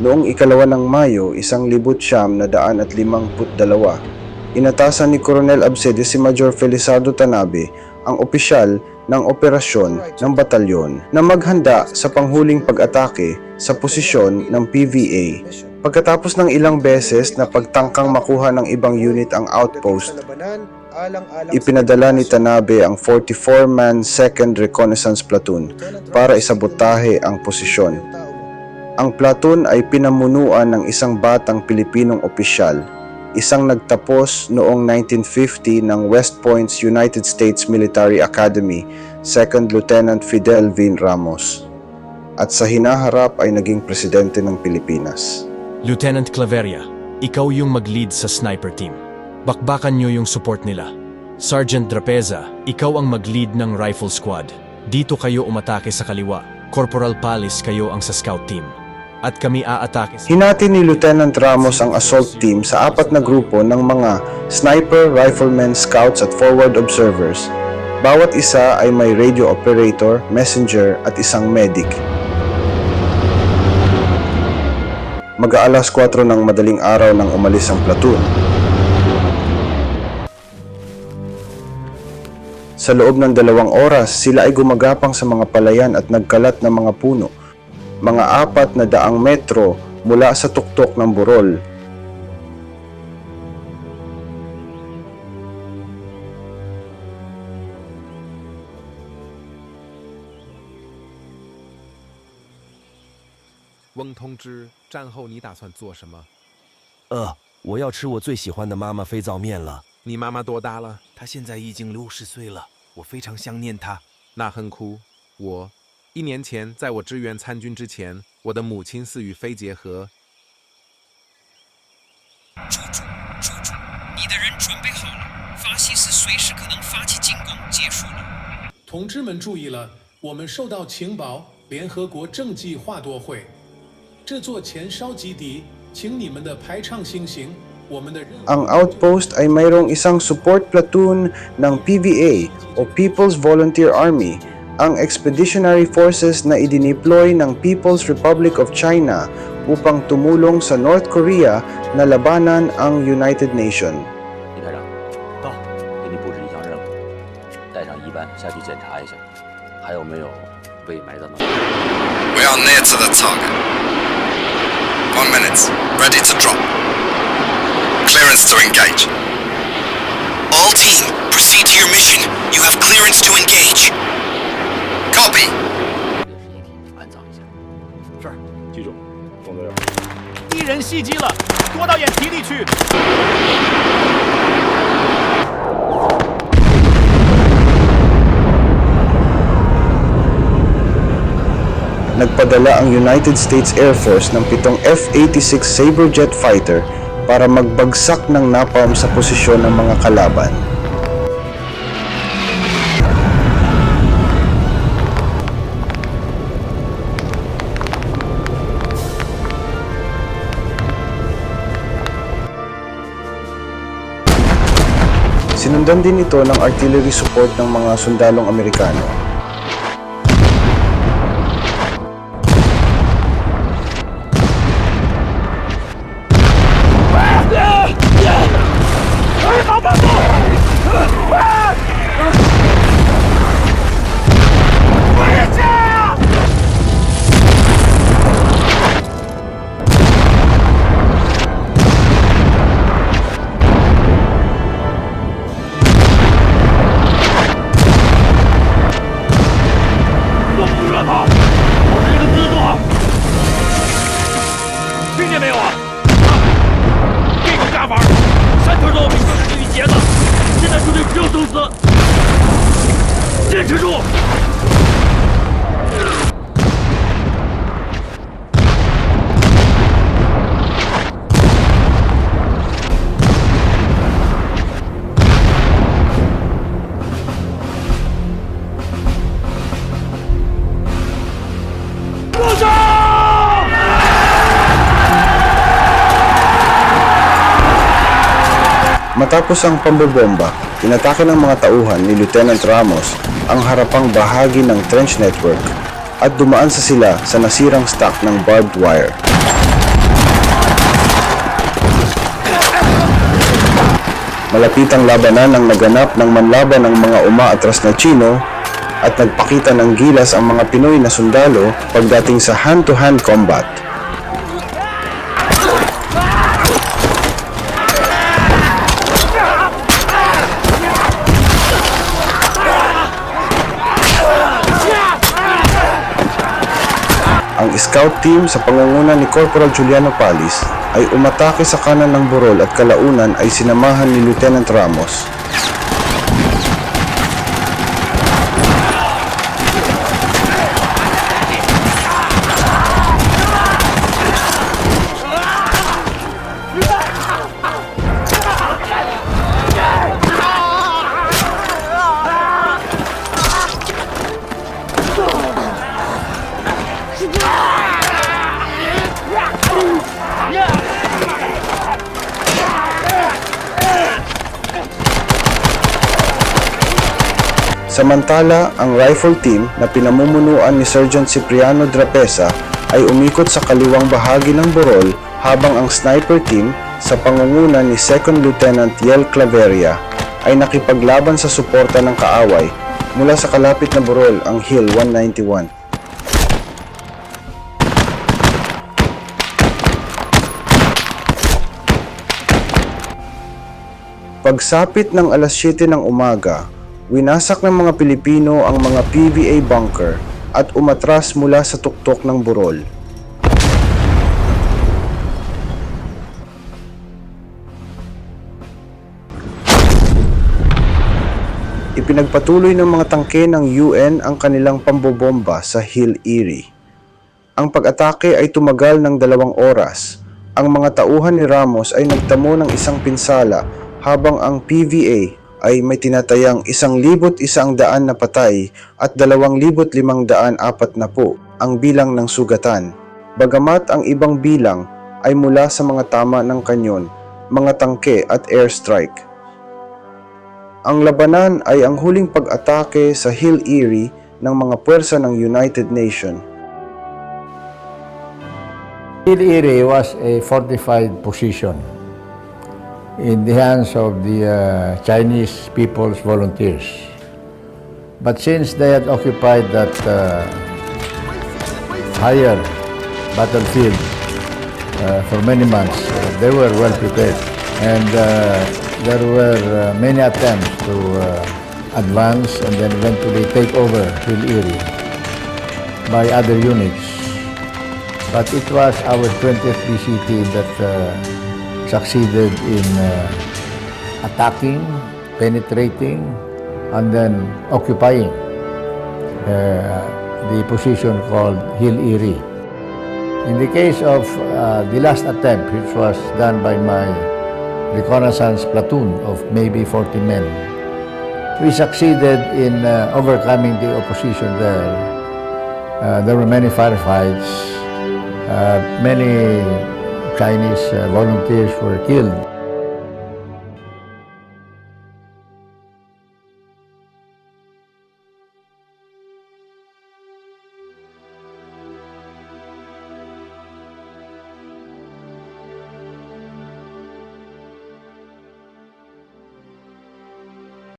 Noong 2 ng Mayo, 1952, inatasan ni Coronel Abcede si Major Felizardo Tanabe, ang opisyal ng operasyon ng batalyon, na maghanda sa panghuling pag-atake sa posisyon ng PVA. Pagkatapos ng ilang beses na pagtangkang makuha ng ibang unit ang outpost, ipinadala ni Tanabe ang 44-man 2nd Reconnaissance Platoon para isabotahe ang posisyon. Ang platoon ay pinamunuan ng isang batang Pilipinong opisyal, isang nagtapos noong 1950 ng West Point's United States Military Academy, 2nd Lieutenant Fidel Vin Ramos, at sa hinaharap ay naging presidente ng Pilipinas. Lieutenant Claveria, ikaw yung mag-lead sa sniper team. Bakbakan nyo yung support nila. Sergeant Drapeza, ikaw ang mag-lead ng rifle squad. Dito kayo umatake sa kaliwa. Corporal Palis, kayo ang sa scout team. At kami aatake sa... Hinati ni Lieutenant Ramos ang assault team sa 4 na grupo ng mga sniper, riflemen, scouts at forward observers. Bawat isa ay may radio operator, messenger at isang medic. Mag-aalas 4 ng madaling araw nang umalis ang platoon. Sa loob ng 2 oras, sila ay gumagapang sa mga palayan at nagkalat ng mga puno, mga 400 metro mula sa tuktok ng burol. Wang 同志，战后你打算做什么？我要吃我最喜欢的妈妈飞皂面了。你妈妈多大了？她现在已经60岁了，我非常想念她。那很苦。1年前，在我支援参军之前，我的母亲死于肺结核。处主，你的人准备好了，法西斯随时可能发起进攻，结束了。同志们注意了，我们受到情报，联合国政绩划夺会。这座前哨基地，请你们的排唱星星。我们的任务 Ang outpost ay mayroong isang support platoon ng PVA o People's Volunteer Army, ang expeditionary forces na idineploy ng People's Republic of China upang tumulong sa North Korea na labanan ang United Nations. 李排长，到，给你布置一项任务，带上一班下去检查一下，还有没有被埋葬的。We are near to the target. 1 minute. Ready to drop. Clearance to engage. All team, proceed to your mission. You have clearance to engage. Copy. 安葬一下。是，记住，动作要。敌人袭击了，多导演体力去。Nagpadala ang United States Air Force ng 7 F-86 Sabre jet fighter para magbagsak ng napalm sa posisyon ng mga kalaban. Sinundan din ito ng artillery support ng mga sundalong Amerikano. Matapos ang pambobomba, inatake ng mga tauhan ni Lieutenant Ramos ang harapang bahagi ng trench network at dumaan sa sila sa nasirang stock ng barbed wire. Malapitang labanan ang naganap ng manlaban ng mga umaatras na Chino at nagpakita ng gilas ang mga Pinoy na sundalo pagdating sa hand-to-hand combat. Ang scout team sa pangunguna ni Corporal Juliano Palis ay umatake sa kanan ng burol at kalaunan ay sinamahan ni Lieutenant Ramos. Samantala, ang rifle team na pinamumunuan ni Sergeant Cipriano Drapesa ay umikot sa kaliwang bahagi ng burol habang ang sniper team sa pangunguna ni 2nd Lieutenant Yel Claveria ay nakipaglaban sa suporta ng kaaway mula sa kalapit na burol, ang Hill 191. Pagsapit ng alas 7 ng umaga, winasak ng mga Pilipino ang mga PVA bunker at umatras mula sa tuktok ng burol. Ipinagpatuloy ng mga tangke ng UN ang kanilang pambobomba sa Hill Erie. Ang pag-atake ay tumagal ng 2 oras. Ang mga tauhan ni Ramos ay nagtamo ng isang pinsala habang ang PVA ay may tinatayang 1,100 na patay at 2,540 ang bilang ng sugatan. Bagamat ang ibang bilang ay mula sa mga tama ng kanyon, mga tangke at airstrike. Ang labanan ay ang huling pag-atake sa Hill Erie ng mga puwersa ng United Nations. Hill Erie was a fortified position in the hands of the Chinese People's Volunteers. But since they had occupied that higher battlefield for many months, they were well prepared. And there were many attempts to advance and then eventually take over Hill Erie by other units. But it was our 20th BCT that succeeded in attacking, penetrating, and then occupying the position called Hill Erie. In the case of the last attempt, which was done by my reconnaissance platoon of maybe 40 men, we succeeded in overcoming the opposition there. There were many firefights. Many Chinese volunteers were killed.